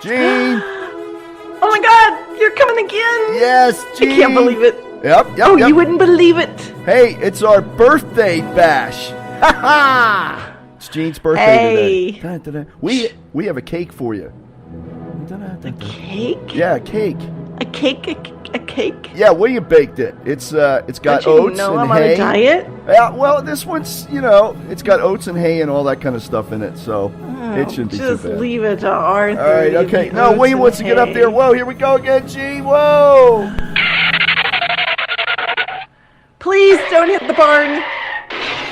Gene! Oh my God, you're coming again! Yes, Gene! I can't believe it. Yep. You wouldn't believe it. Hey, it's our birthday bash. Ha ha! It's Gene's birthday today. Da-da-da. We have a cake for you. A cake? Yeah, a cake. A cake? Yeah, William baked it. It's got Don't you oats know and I'm hay. on a diet? Yeah, well, this one's, it's got oats and hay and all that kind of stuff in it, so it shouldn't be too bad. Just leave it to Arthur. All right, okay. No, William wants to get up there. Whoa, here we go again, Gene. Whoa! Please don't hit the barn.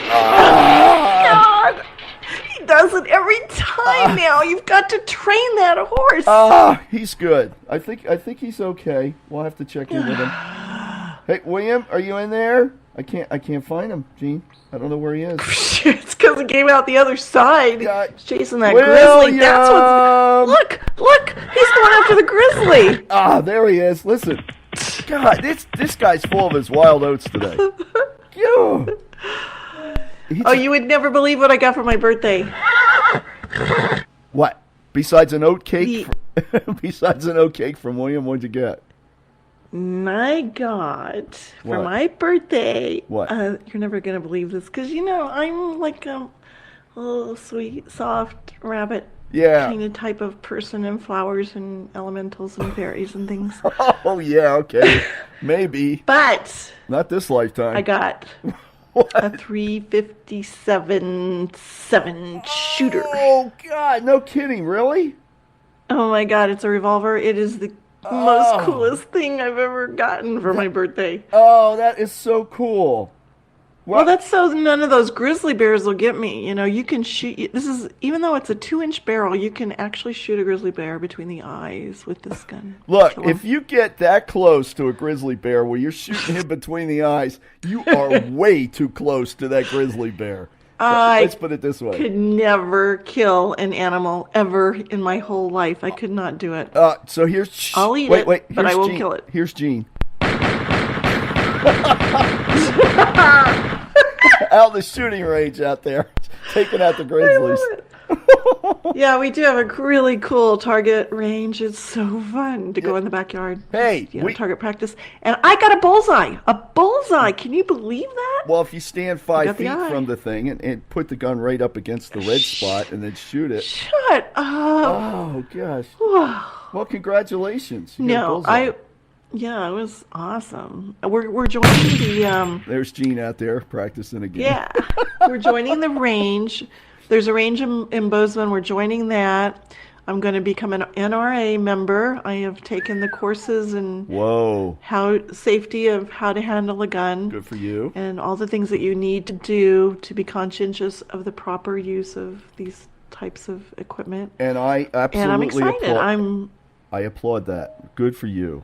God, he does it every time now. You've got to train that horse. He's good. I think he's okay. We'll have to check in with him. Hey, William, are you in there? I can't find him, Gene. I don't know where he is. It's because he came out the other side. He's chasing that William! grizzly. That's what's... Look! He's going after the grizzly. There he is. Listen. God, this guy's full of his wild oats today. You would never believe what I got for my birthday. What? Besides an oat cake? Besides an oat cake from William, what'd you get? I got for my birthday. What? You're never gonna believe this because I'm like a little sweet, soft rabbit. Yeah. Kind of type of person, and flowers and elementals and fairies and things. Oh yeah, okay, maybe. But not this lifetime. I got a 357 shooter. Oh God, no kidding, really? Oh my God, it's a revolver. It is the most coolest thing I've ever gotten for my birthday. Oh, that is so cool. Well, that's so none of those grizzly bears will get me. You can shoot. This is, even though it's a 2-inch barrel, you can actually shoot a grizzly bear between the eyes with this gun. Look, if you get that close to a grizzly bear where you're shooting him between the eyes, you are way too close to that grizzly bear. Let's put it this way. I could never kill an animal ever in my whole life. I could not do it. So here's... I'll eat it, but I won't kill it. Here's Gene. Out the shooting range out there, taking out the grizzlies. Yeah, we do have a really cool target range. It's so fun to go in the backyard. Hey, target practice. And I got a bullseye. A bullseye. Can you believe that? Well, if you stand 5 feet from the thing and put the gun right up against the red spot and then shoot it. Shut up. Oh, gosh. Well, congratulations. Yeah, it was awesome. We're joining the... There's Gene out there practicing again. Yeah, we're joining the range. There's a range in Bozeman. We're joining that. I'm going to become an NRA member. I have taken the courses and safety of how to handle a gun. Good for you. And all the things that you need to do to be conscientious of the proper use of these types of equipment. And I absolutely and I'm excited. I applaud that. Good for you.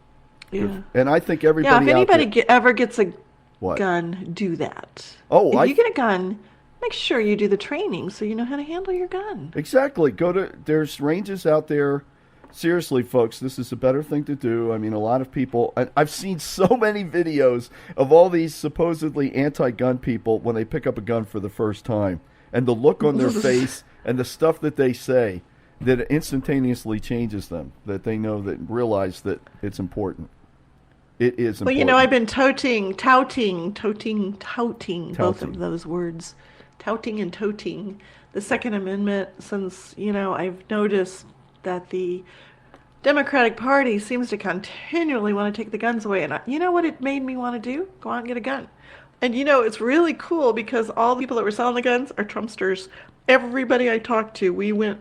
Yeah. And I think everybody if anybody ever gets a gun, do that. If you get a gun, make sure you do the training so you know how to handle your gun. Exactly. There's ranges out there. Seriously, folks, this is a better thing to do. I mean, a lot of people, I've seen so many videos of all these supposedly anti-gun people when they pick up a gun for the first time. And the look on their face and the stuff that they say, that it instantaneously changes them, that they realize that it's important. It is important. Well, I've been touting both of those words. Touting and toting the Second Amendment since, I've noticed that the Democratic Party seems to continually want to take the guns away. And you know what it made me want to do? Go out and get a gun. And, it's really cool because all the people that were selling the guns are Trumpsters. Everybody I talked to, we went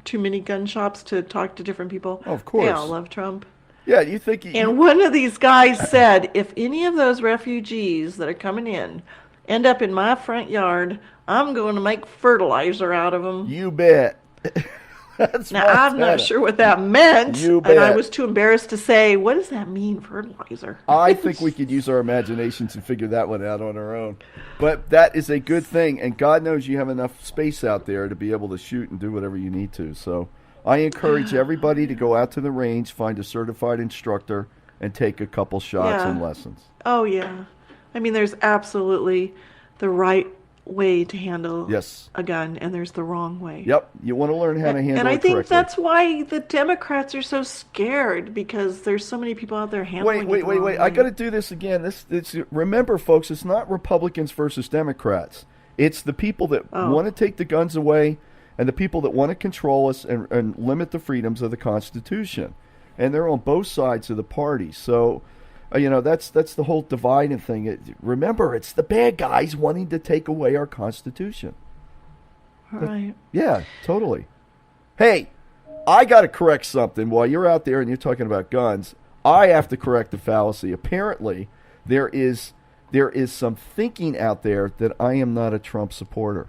to many gun shops to talk to different people. Oh, of course. They all love Trump. Yeah, you think... And one of these guys said, if any of those refugees that are coming in end up in my front yard, I'm going to make fertilizer out of them. You bet. Now, I'm not sure what that meant. You bet. And I was too embarrassed to say, what does that mean, fertilizer? I think we could use our imaginations and figure that one out on our own. But that is a good thing, and God knows you have enough space out there to be able to shoot and do whatever you need to. So I encourage everybody to go out to the range, find a certified instructor, and take a couple shots and lessons. Oh, yeah. I mean, there's absolutely the right way to handle Yes. a gun, and there's the wrong way. Yep. You want to learn how to handle And I it think correctly. that's why the Democrats are so scared, because there's so many people out there handling it the wrong Wait. way. I got to do this again. Remember, folks, it's not Republicans versus Democrats. It's the people that want to take the guns away and the people that want to control us and limit the freedoms of the Constitution. And they're on both sides of the party. So, that's the whole dividing thing. Remember, it's the bad guys wanting to take away our Constitution. Right. Yeah, totally. Hey, I got to correct something. While you're out there and you're talking about guns, I have to correct the fallacy. Apparently, there is some thinking out there that I am not a Trump supporter.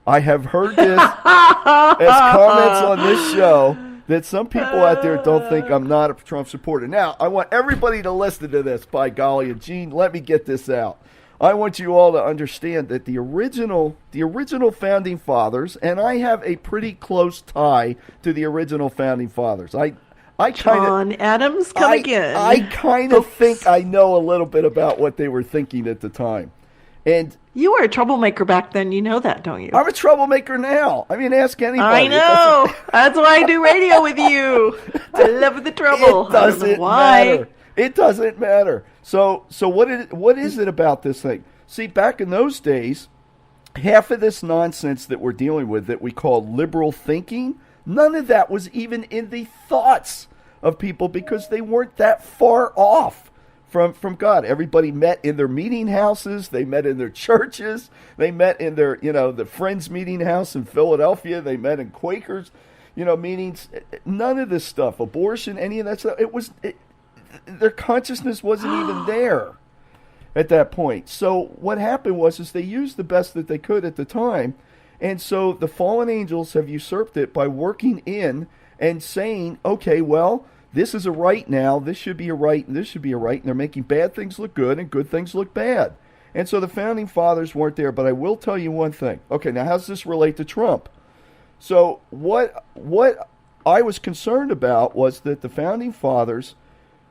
I have heard this as comments on this show that some people out there don't think I'm not a Trump supporter. Now, I want everybody to listen to this, by golly. And Gene, let me get this out. I want you all to understand that the original founding fathers, and I have a pretty close tie to the original founding fathers. John Adams, come again. I kind of think I know a little bit about what they were thinking at the time. And you were a troublemaker back then. You know that, don't you? I'm a troublemaker now. I mean, ask anybody. I know. That's why I do radio with you. I love the trouble. It doesn't matter. It doesn't matter. So what is it about this thing? See, back in those days, half of this nonsense that we're dealing with that we call liberal thinking, none of that was even in the thoughts of people because they weren't that far off from God. Everybody met in their meeting houses. They met in their churches. They met in their, the Friends meeting house in Philadelphia. They met in Quakers, meetings. None of this stuff, abortion, any of that stuff. Their consciousness wasn't even there at that point. So what happened was they used the best that they could at the time. And so the fallen angels have usurped it by working in and saying, okay, well, this is a right now, this should be a right, and this should be a right, and they're making bad things look good and good things look bad. And so the founding fathers weren't there, but I will tell you one thing. Okay, now how does this relate to Trump? So what I was concerned about was that the founding fathers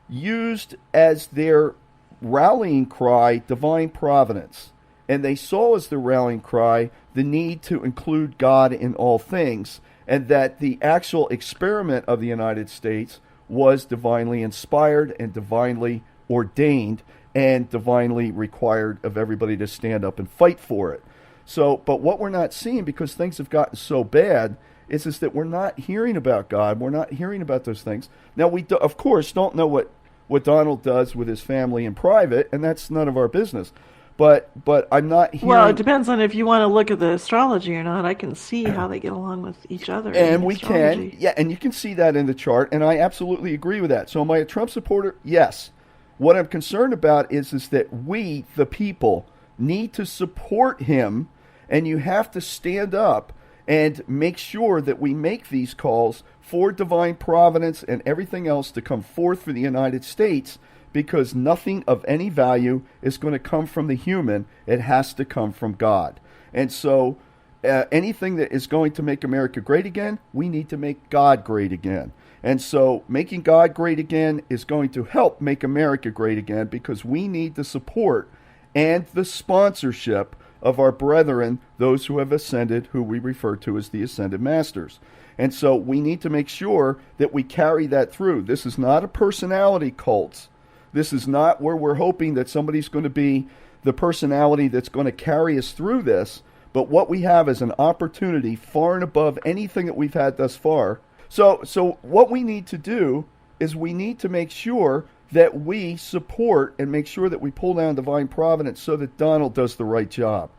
used as their rallying cry divine providence. And they saw as their rallying cry the need to include God in all things, and that the actual experiment of the United States was divinely inspired and divinely ordained and divinely required of everybody to stand up and fight for it. So, but what we're not seeing, because things have gotten so bad, is that we're not hearing about God. We're not hearing about those things. Now, we, of course, don't know what Donald does with his family in private, and that's none of our business. But I'm not hearing... Well, it depends on if you want to look at the astrology or not. I can see how they get along with each other. And we can, yeah, and you can see that in the chart, and I absolutely agree with that. So am I a Trump supporter? Yes. What I'm concerned about is that we, the people, need to support him, and you have to stand up and make sure that we make these calls for divine providence and everything else to come forth for the United States, because nothing of any value is going to come from the human. It has to come from God. And so anything that is going to make America great again, we need to make God great again. And so making God great again is going to help make America great again, because we need the support and the sponsorship of our brethren, those who have ascended, who we refer to as the ascended masters. And so we need to make sure that we carry that through. This is not a personality cult. This is not where we're hoping that somebody's going to be the personality that's going to carry us through this. But what we have is an opportunity far and above anything that we've had thus far. So what we need to do is we need to make sure that we support and make sure that we pull down divine providence so that Donald does the right job.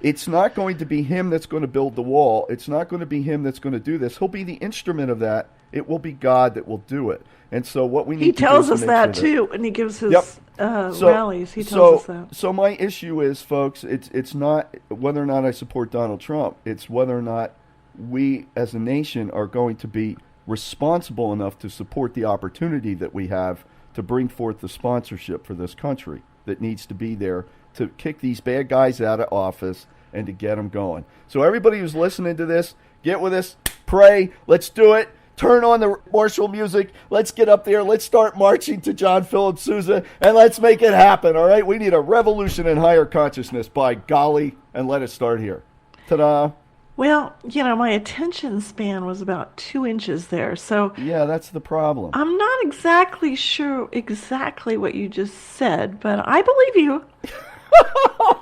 It's not going to be him that's going to build the wall. It's not going to be him that's going to do this. He'll be the instrument of that. It will be God that will do it. And so what we need to do is He tells us that too when he gives his rallies. He tells us that. So my issue is, folks, it's not whether or not I support Donald Trump. It's whether or not we as a nation are going to be responsible enough to support the opportunity that we have to bring forth the sponsorship for this country that needs to be there to kick these bad guys out of office and to get them going. So everybody who's listening to this, get with us, pray, let's do it. turn on the martial music. Let's get up there. Let's start marching to John Philip Sousa, and let's make it happen, all right? We need a revolution in higher consciousness, by golly, and let it start here. Ta-da. Well, my attention span was about 2 inches there, so Yeah, that's the problem. I'm not exactly sure exactly what you just said, but I believe you.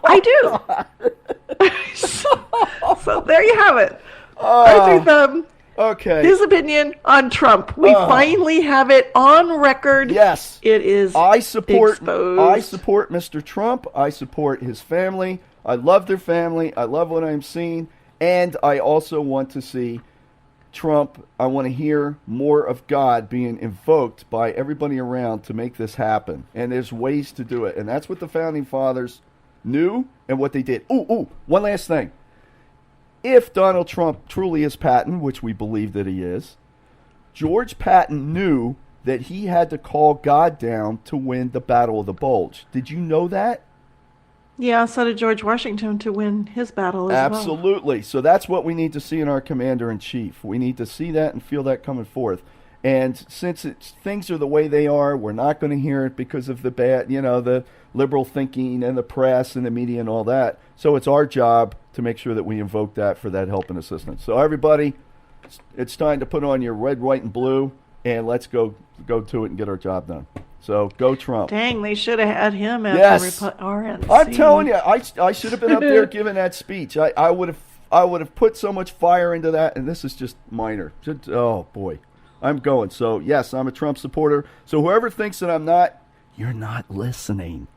I do. So there you have it. Arthur Thum. Okay. His opinion on Trump. We finally have it on record. Yes. It is I support exposed. Mr. Trump. I support his family. I love their family. I love what I'm seeing. And I also want to see Trump. I want to hear more of God being invoked by everybody around to make this happen. And there's ways to do it. And that's what the Founding Fathers knew and what they did. One last thing. If Donald Trump truly is Patton, which we believe that he is, George Patton knew that he had to call God down to win the Battle of the Bulge. Did you know that? Yeah, so did George Washington to win his battle as well. Absolutely. So that's what we need to see in our commander-in-chief. We need to see that and feel that coming forth. And since things are the way they are, we're not going to hear it because of the bad, the liberal thinking and the press and the media and all that. So it's our job to make sure that we invoke that for that help and assistance. So everybody, it's time to put on your red, white, and blue, and let's go to it and get our job done. So go Trump. Dang, they should have had him at Yes. the RNC. I'm telling you, I should have been up there giving that speech. I would have put so much fire into that, and this is just minor. Oh boy, I'm going. So yes, I'm a Trump supporter. So whoever thinks that I'm not, you're not listening.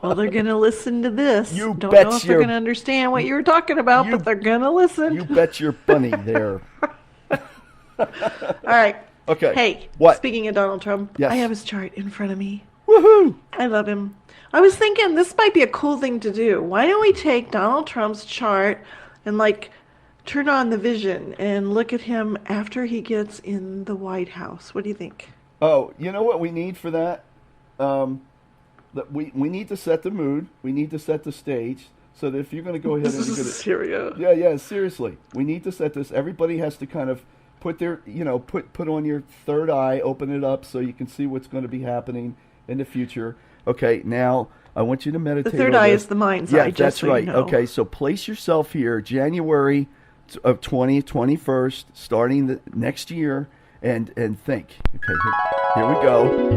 Well, they're going to listen to this. You Don't bet know if they're going to understand what you were talking about, but they're going to listen. You bet your bunny there. All right. Okay. Hey, what? Speaking of Donald Trump, Yes. I have his chart in front of me. Woohoo! I love him. I was thinking this might be a cool thing to do. Why don't we take Donald Trump's chart and turn on the vision and look at him after he gets in the White House? What do you think? Oh, you know what we need for that? We need to set the mood. We need to set the stage so that if you're going to go ahead This and is Syria. Yeah, seriously. We need to set this. Everybody has to kind of put their, put on your third eye, open it up so you can see what's going to be happening in the future. Okay, now I want you to meditate. The third eye is the mind's eye. Yeah, that's right. Okay, so place yourself here, January of 2021, starting the next year, and think. Okay, here we go.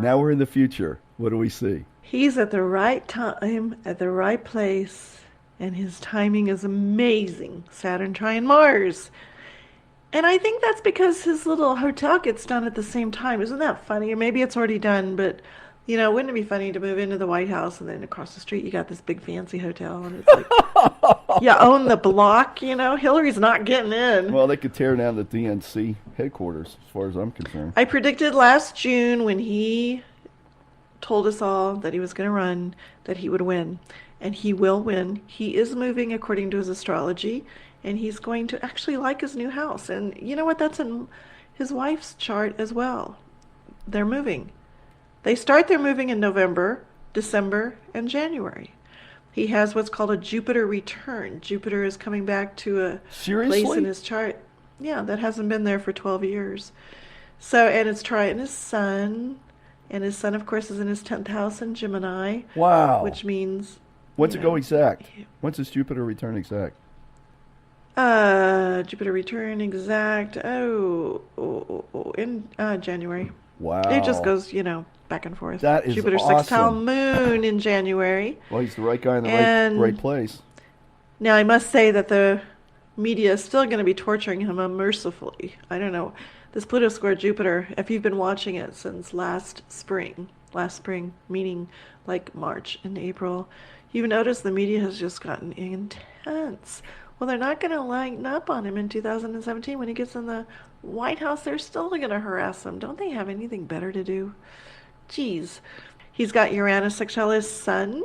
Now we're in the future. What do we see? He's at the right time, at the right place, and his timing is amazing. Saturn trine Mars. And I think that's because his little hotel gets done at the same time. Isn't that funny? Or maybe it's already done, but, wouldn't it be funny to move into the White House and then across the street you got this big fancy hotel and it's like, you own the block, Hillary's not getting in. Well, they could tear down the DNC headquarters as far as I'm concerned. I predicted last June when he told us all that he was going to run, that he would win. And he will win. He is moving according to his astrology, and he's going to actually like his new house. And you know what? That's in his wife's chart as well. They're moving. They start their moving in November, December, and January. He has what's called a Jupiter return. Jupiter is coming back to a place in his chart. Yeah, that hasn't been there for 12 years. So, and it's trining his sun. And his sun, of course, is in his 10th house in Gemini. Wow. Which means... When's it go exact? When's his Jupiter return exact? Jupiter return exact. In January. Wow. It just goes, back and forth. That is Jupiter awesome. sextile Moon in January. Well, he's the right guy in the right place. Now, I must say that the media is still going to be torturing him unmercifully. I don't know. This Pluto square Jupiter, if you've been watching it since last spring, meaning like March and April, you've noticed the media has just gotten intense. Well, they're not going to lighten up on him in 2017 when he gets in the White House. They're still going to harass him. Don't they have anything better to do? Geez. He's got Uranus sextilis Sun.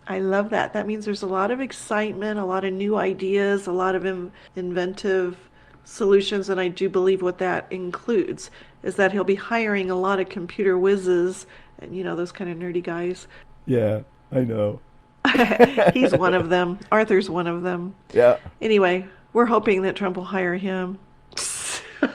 I love that. That means there's a lot of excitement, a lot of new ideas, a lot of inventive solutions, and I do believe what that includes is that he'll be hiring a lot of computer whizzes and, those kind of nerdy guys. Yeah, I know. He's one of them. Arthur's one of them. Yeah. Anyway, We're hoping that Trump will hire him.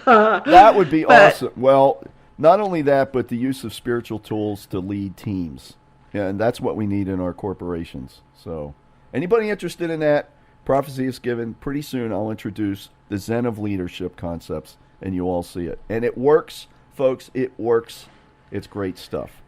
That would be But awesome. Well, not only that, but the use of spiritual tools to lead teams. Yeah, and that's what we need in our corporations. So, anybody interested in that, prophecy is given. Pretty soon I'll introduce the Zen of Leadership concepts, and you all see it. And it works, folks. It works. It's great stuff.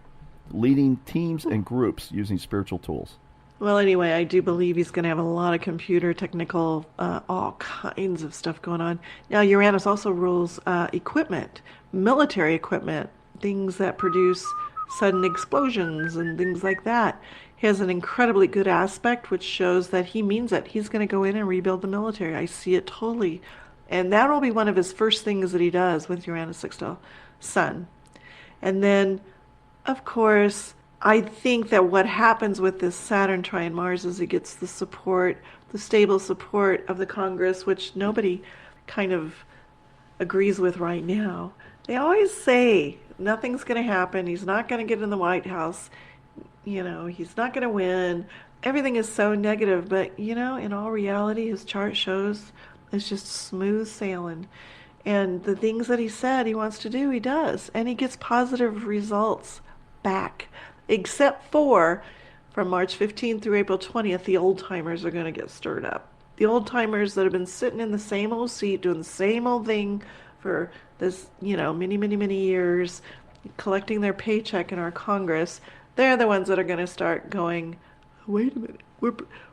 Leading teams and groups using spiritual tools. Well, anyway, I do believe he's going to have a lot of computer, technical, all kinds of stuff going on. Now, Uranus also rules equipment, military equipment, things that produce sudden explosions and things like that. He has an incredibly good aspect, which shows that he means it. He's going to go in and rebuild the military. I see it totally. And that will be one of his first things that he does with Uranus sextile Sun. And then, of course, I think that what happens with this Saturn trine Mars is he gets the support, the stable support of the Congress, which nobody kind of agrees with right now. They always say nothing's going to happen. He's not going to get in the White House. You know, he's not going to win. Everything is so negative. But, you know, in all reality, his chart shows it's just smooth sailing. And the things that he said he wants to do, he does. And he gets positive results back. Except for from March 15th through April 20th, the old timers are going to get stirred up. The old timers that have been sitting in the same old seat doing the same old thing for this, you know, many, many, many years, collecting their paycheck in our Congress, they're the ones that are going to start going, wait a minute,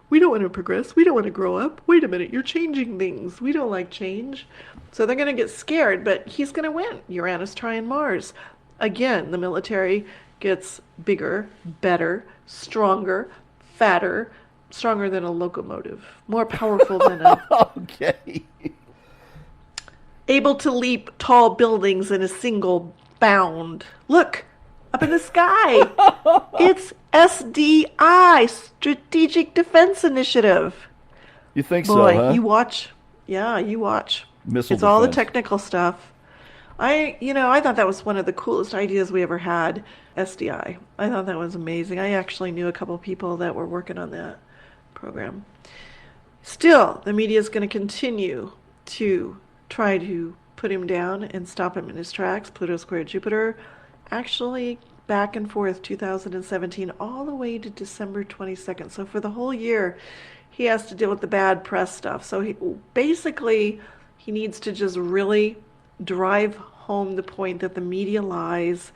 we don't want to progress. We don't want to grow up. Wait a minute, you're changing things. We don't like change. So they're going to get scared, but he's going to win. Uranus trine Mars. Again, the military gets bigger, better, stronger, fatter, stronger than a locomotive, more powerful than a... Okay. Able to leap tall buildings in a single bound. Look, up in the sky. It's SDI, Strategic Defense Initiative. You think Boy, so, huh? you watch. Yeah, you watch. Missile It's all the defense. technical stuff. I thought that was one of the coolest ideas we ever had, SDI. I thought that was amazing. I actually knew a couple people that were working on that program. Still, the media is going to continue to try to put him down and stop him in his tracks. Pluto square Jupiter, actually back and forth 2017 all the way to December 22nd. So for the whole year, he has to deal with the bad press stuff. So he needs to just really drive home the point that the media lies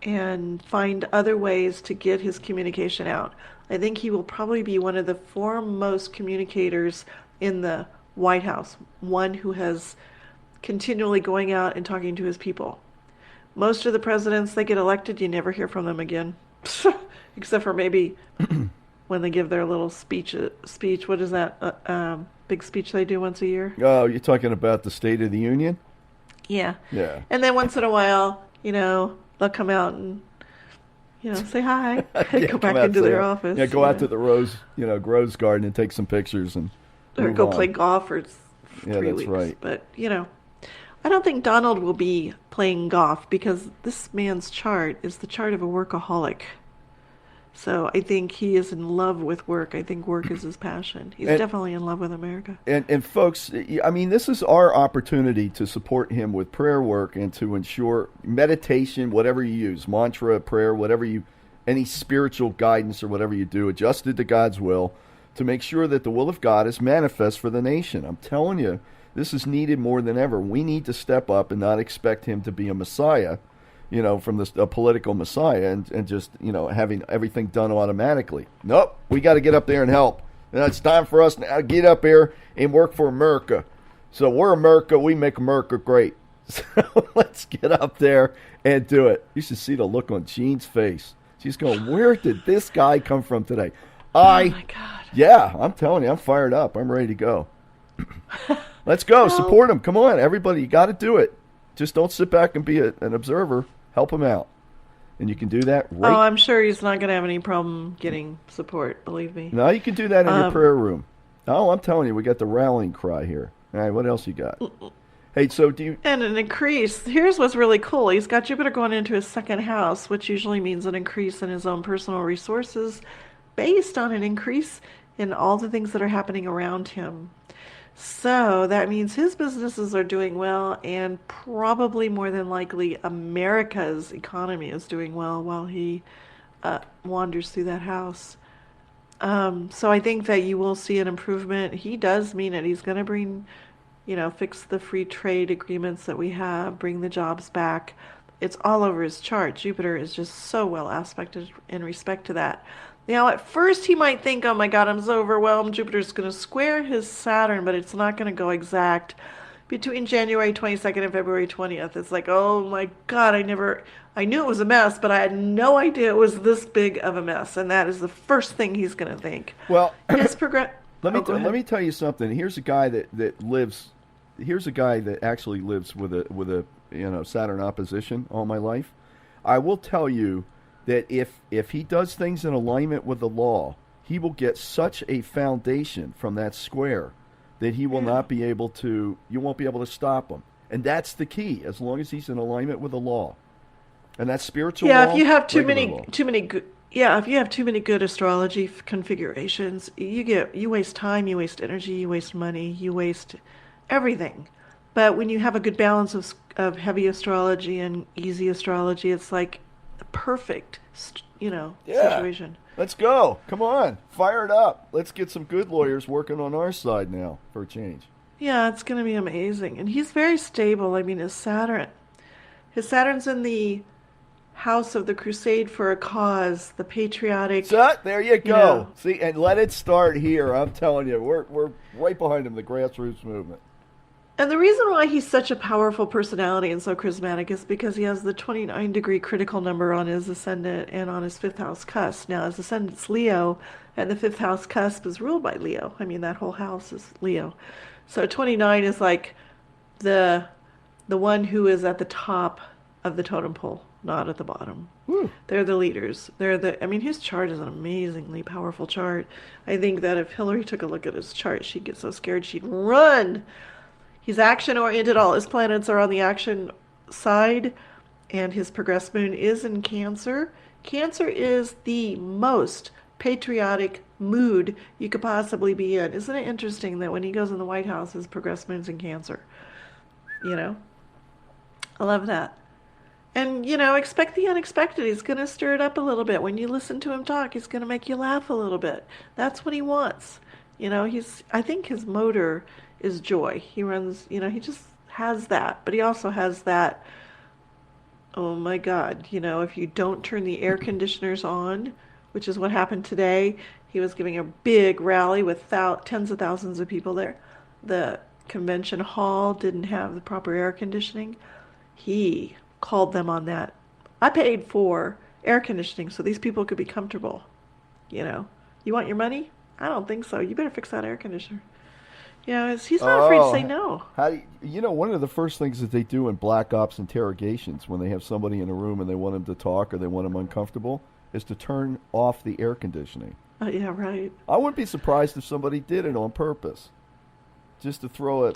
and find other ways to get his communication out. I think he will probably be one of the foremost communicators in the White House, one who has continually going out and talking to his people. Most of the presidents, they get elected, you never hear from them again. Except for maybe when they give their little speech. What is that? Big speech they do once a year? Oh, you're talking about the State of the Union? Yeah. Yeah. And then once in a while, they'll come out and, say hi. Yeah, Go come back out into to their the- office. Yeah, go out to the Rose Garden and take some pictures and Or move go on. play golf for Yeah, 3 that's weeks. right. But, I don't think Donald will be playing golf because this man's chart is the chart of a workaholic. So I think he is in love with work. I think work is his passion. He's And- definitely in love with America. And folks, I mean, this is our opportunity to support him with prayer work and to ensure meditation, whatever you use, mantra, prayer, any spiritual guidance or whatever you do, adjusted to God's will, to make sure that the will of God is manifest for the nation. I'm telling you, this is needed more than ever. We need to step up and not expect him to be a messiah, from a political messiah and just, having everything done automatically. Nope, we got to get up there and help. And it's time for us now to get up here and work for America. So we're America, we make America great. So let's get up there and do it. You should see the look on Jean's face. She's going, where did this guy come from today? Oh my God. Yeah, I'm telling you, I'm fired up. I'm ready to go. Let's go. Support him. Come on, everybody. You got to do it. Just don't sit back and be an observer. Help him out. And you can do that right. Oh, I'm sure he's not going to have any problem getting support, believe me. No, you can do that in your prayer room. Oh, I'm telling you, we got the rallying cry here. All right, what else you got? Hey, so do you... And an increase. Here's what's really cool. He's got Jupiter going into his second house, which usually means an increase in his own personal resources based on an increase in all the things that are happening around him. So that means his businesses are doing well, and probably more than likely America's economy is doing well while he wanders through that house. So I think that you will see an improvement. He does mean it. He's going to bring, fix the free trade agreements that we have, bring the jobs back. It's all over his chart. Jupiter is just so well aspected in respect to that. Now, at first, he might think, oh my God, I'm so overwhelmed. Jupiter's going to square his Saturn, but it's not going to go exact. Between January 22nd and February 20th, it's like, oh my God, I knew it was a mess, but I had no idea it was this big of a mess. And that is the first thing he's going to think. Well, His progress. let me tell you something. Here's a guy that lives. Here's a guy that actually lives with a Saturn opposition all my life. I will tell you that if he does things in alignment with the law, he will get such a foundation from that square that he will not be able to. You won't be able to stop him, and that's the key. As long as he's in alignment with the law, and that's spiritual law. Yeah, if you have too law. many good. Yeah, if you have too many good astrology configurations, you waste time, you waste energy, you waste money, you waste everything. But when you have a good balance of heavy astrology and easy astrology, it's like the perfect, situation. Let's go. Come on. Fire it up. Let's get some good lawyers working on our side now for a change. Yeah, it's going to be amazing. And he's very stable. I mean, his Saturn's in the house of the crusade for a cause, the patriotic. So, there you go. See, and let it start here. I'm telling you, we're right behind him, the grassroots movement. And the reason why he's such a powerful personality and so charismatic is because he has the 29-degree critical number on his ascendant and on his fifth house cusp. Now, his ascendant's Leo, and the fifth house cusp is ruled by Leo. I mean, that whole house is Leo. So 29 is like the one who is at the top of the totem pole, not at the bottom. Woo. They're the leaders. His chart is an amazingly powerful chart. I think that if Hillary took a look at his chart, she'd get so scared she'd run. He's action-oriented. All his planets are on the action side, and his progressed moon is in Cancer. Cancer is the most patriotic mood you could possibly be in. Isn't it interesting that when he goes in the White House, his progressed moon's in Cancer? I love that. And, expect the unexpected. He's going to stir it up a little bit. When you listen to him talk, he's going to make you laugh a little bit. That's what he wants. I think his motor is joy. He runs, he just has that. But he also has that, oh my God, if you don't turn the air conditioners on, which is what happened today, he was giving a big rally with tens of thousands of people there. The convention hall didn't have the proper air conditioning. He called them on that. I paid for air conditioning so these people could be comfortable. You want your money? I don't think so. You better fix that air conditioner. He's not afraid to say no. One of the first things that they do in black ops interrogations when they have somebody in a room and they want them to talk or they want them uncomfortable is to turn off the air conditioning. Oh, yeah, right. I wouldn't be surprised if somebody did it on purpose, just to throw it,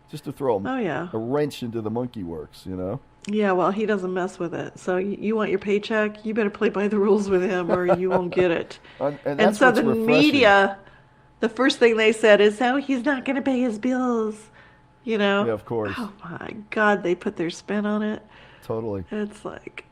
just to throw a wrench into the monkey works, Yeah, well, he doesn't mess with it. So you want your paycheck, you better play by the rules with him or you won't get it. and so the refreshing. Media, the first thing they said is, he's not going to pay his bills, Yeah, of course. Oh, my God, they put their spin on it. Totally. It's like,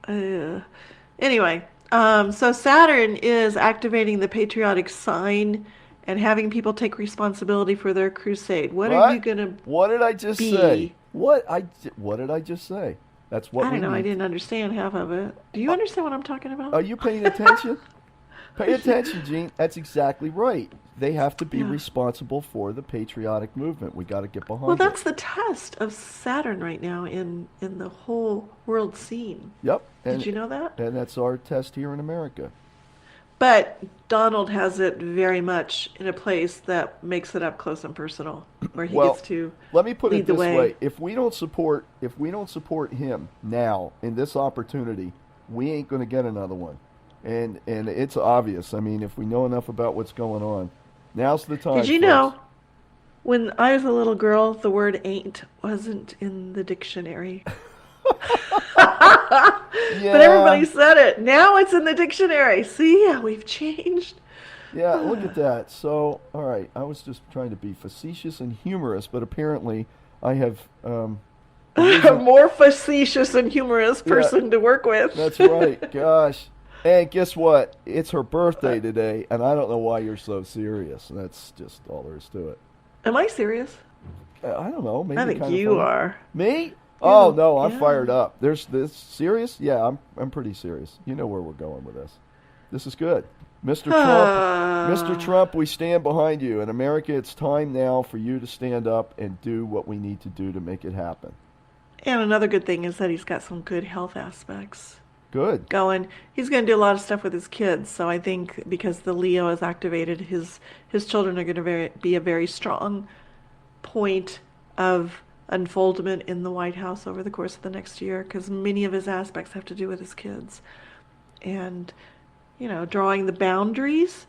Anyway, so Saturn is activating the patriotic sign and having people take responsibility for their crusade. What are you going to What did I just say? What did I just say? That's what I don't know. need. I didn't understand half of it. Do you understand what I'm talking about? Are you paying attention? Pay attention, Gene. That's exactly right. They have to be responsible for the patriotic movement. We got to get behind Well, that's the test of Saturn right now in the whole world scene. Yep. Did you know that? And that's our test here in America. But Donald has it very much in a place that makes it up close and personal, where he gets to let me put lead it the this way. If we don't support him now in this opportunity, we ain't going to get another one. And it's obvious. I mean, if we know enough about what's going on, now's the time. Did you know, when I was a little girl, the word ain't wasn't in the dictionary. But everybody said it. Now it's in the dictionary. See how we've changed? Yeah, look at that. So, all right, I was just trying to be facetious and humorous, but apparently I have A risen. more facetious and humorous Yeah, person to work with. that's right. Gosh. And guess what? It's her birthday today, and I don't know why you're so serious. That's just all there is to it. Am I serious? I don't know. Maybe I think kind of you funny. are. Me? Oh Yeah, no, I'm yeah. fired up. There's this serious? Yeah, I'm pretty serious. You know where we're going with this. This is good. Mr. Trump, Mr. Trump, we stand behind you. In America, it's time now for you to stand up and do what we need to do to make it happen. And another good thing is that he's got some good health aspects Good. going. He's going to do a lot of stuff with his kids. So I think because the Leo is activated, his children are going to be a very strong point of unfoldment in the White House over the course of the next year, because many of his aspects have to do with his kids. And, drawing the boundaries,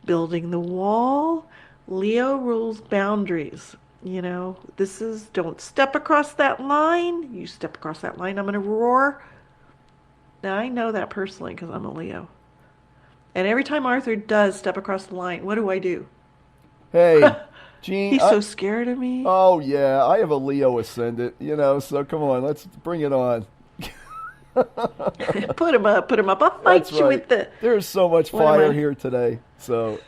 building the wall. Leo rules boundaries. This is don't step across that line. You step across that line, I'm going to roar. Now, I know that personally because I'm a Leo. And every time Arthur does step across the line, what do? Hey, Gene. He's so scared of me. Oh yeah, I have a Leo ascendant. So come on, let's bring it on. Put him up. I'll fight That's you right. with the... There's so much What am fire I? here today. So,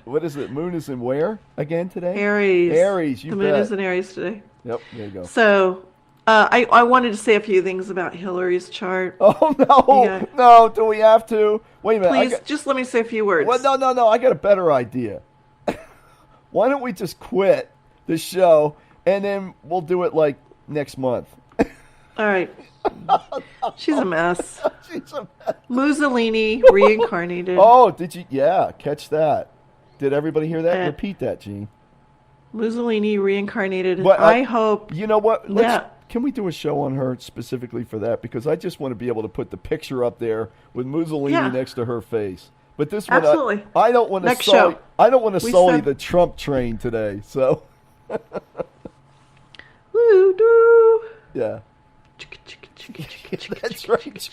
what is it? Moon is in where again today? Aries. Aries, you The moon bet. is in Aries today. Yep, there you go. So, I wanted to say a few things about Hillary's chart. Oh no, Yeah. no! Do we have to? Wait a minute. Please, just let me say a few words. Well, no. I got a better idea. Why don't we just quit the show and then we'll do it like next month? All right. She's a mess. She's a mess. Mussolini reincarnated. Oh, did you? Yeah, catch that. Did everybody hear that? Uh, Repeat that, Gene. Mussolini reincarnated. But, I hope... You know what? Yeah. Can we do a show on her specifically for that? Because I just want to be able to put the picture up there with Mussolini Yeah. next to her face. But this one, Absolutely. I don't want to Next sully. show. I don't want to We sully said- the Trump train today. So Woo-doo. yeah, that's right.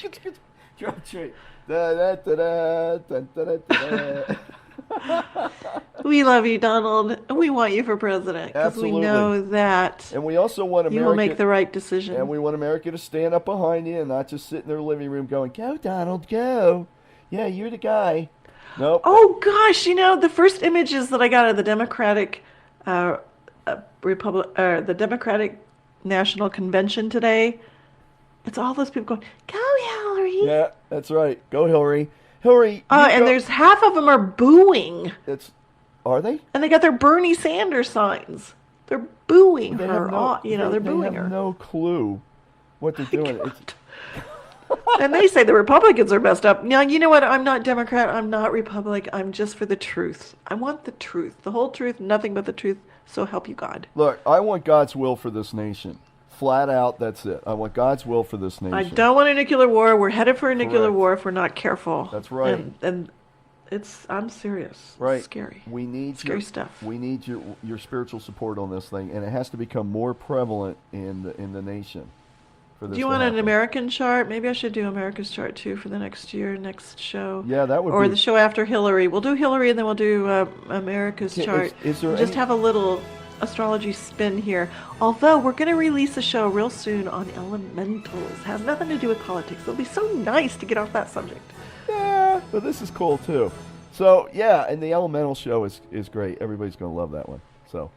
Trump train. Da, da, da, da, da, da, da, da. We love you, Donald, and we want you for president because we Absolutely. know that And we also want America. you will make the right decision. And we want America to stand up behind you and not just sit in their living room going, "Go, Donald, go! Yeah, you're the guy." Nope. Oh gosh, the first images that I got of the Democratic the Democratic National Convention today, it's all those people going, "Go, Hillary!" Yeah, that's right. Go, Hillary. Hillary. you And go- there's half of them are booing, Are they? and they got their Bernie Sanders signs. They're booing They her. have no, They're booing have her. no clue what they're doing. It's, And they say the Republicans are messed up. Now, you know what? I'm not Democrat. I'm not Republic. I'm just for the truth. I want the truth. The whole truth, nothing but the truth. So help you God. look, I want God's will for this nation. Flat out, that's it. I want God's will for this nation. I don't want a nuclear war. We're headed for a nuclear Correct. war if we're not careful. That's right. And I'm serious. Right. It's scary. We need Scary stuff. We need your spiritual support on this thing, and it has to become more prevalent in the nation. For this Do you to want an happen. American chart? Maybe I should do America's chart too for the next year, next show. Yeah, that would Or be. the show after Hillary. We'll do Hillary and then we'll do America's Okay, chart. is there Just any- have a little astrology spin here. Although we're going to release a show real soon on elementals. Has nothing to do with politics. It'll be so nice to get off that subject. Yeah, but this is cool too. So yeah, and the Elemental show is great. Everybody's gonna love that one. So,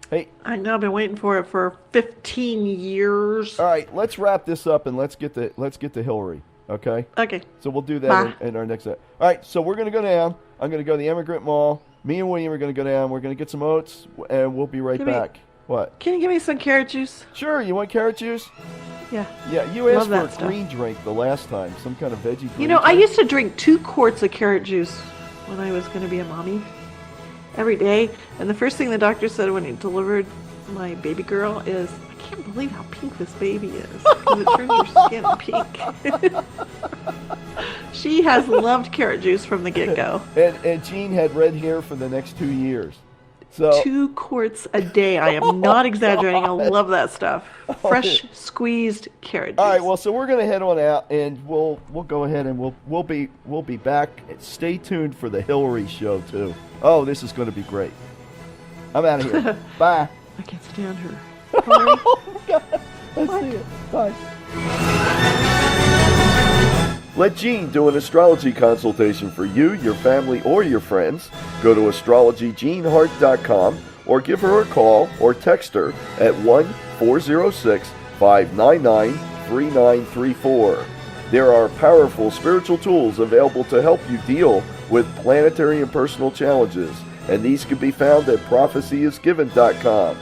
hey, I know I've been waiting for it for 15 years. all right, let's wrap this up and let's get to Hillary. Okay. Okay. So we'll do that Bye. in our next set. All right, so we're gonna go down. I'm gonna go to the Immigrant Mall. Me and William are gonna go down. We're gonna get some oats, and we'll be right Give me- back. What? Can you give me some carrot juice? Sure. You want carrot juice? Yeah. Yeah. You asked Love for that a stuff. green drink the last time. Some kind of veggie drink. You know, I used to drink 2 quarts of carrot juice when I was going to be a mommy every day. And the first thing the doctor said when he delivered my baby girl is, I can't believe how pink this baby is because it turns your skin pink. She has loved carrot juice from the get-go. And Jean had red hair for the next 2 years. So 2 quarts a day. I am not exaggerating. I love that stuff. Fresh squeezed carrot juice. all right, well, so we're gonna head on out, and we'll go ahead and we'll be back. Stay tuned for the Hillary show too. Oh, this is gonna be great. I'm out of here. Bye. I can't stand her. Oh God. Let's see it. Bye. Let Jean do an astrology consultation for you, your family, or your friends. Go to astrologyjeanhart.com or give her a call or text her at 1-406-599-3934. There are powerful spiritual tools available to help you deal with planetary and personal challenges, and these can be found at prophecyisgiven.com.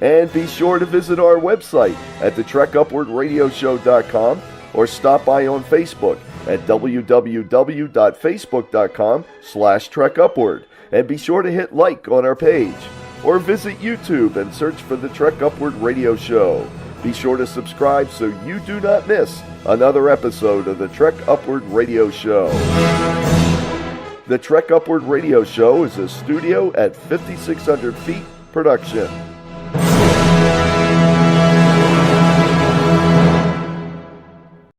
And be sure to visit our website at thetrekupwardradioshow.com or stop by on Facebook at www.facebook.com/trekupward. And be sure to hit like on our page. Or visit YouTube and search for the Trek Upward Radio Show. Be sure to subscribe so you do not miss another episode of the Trek Upward Radio Show. The Trek Upward Radio Show is a studio at 5,600 feet production.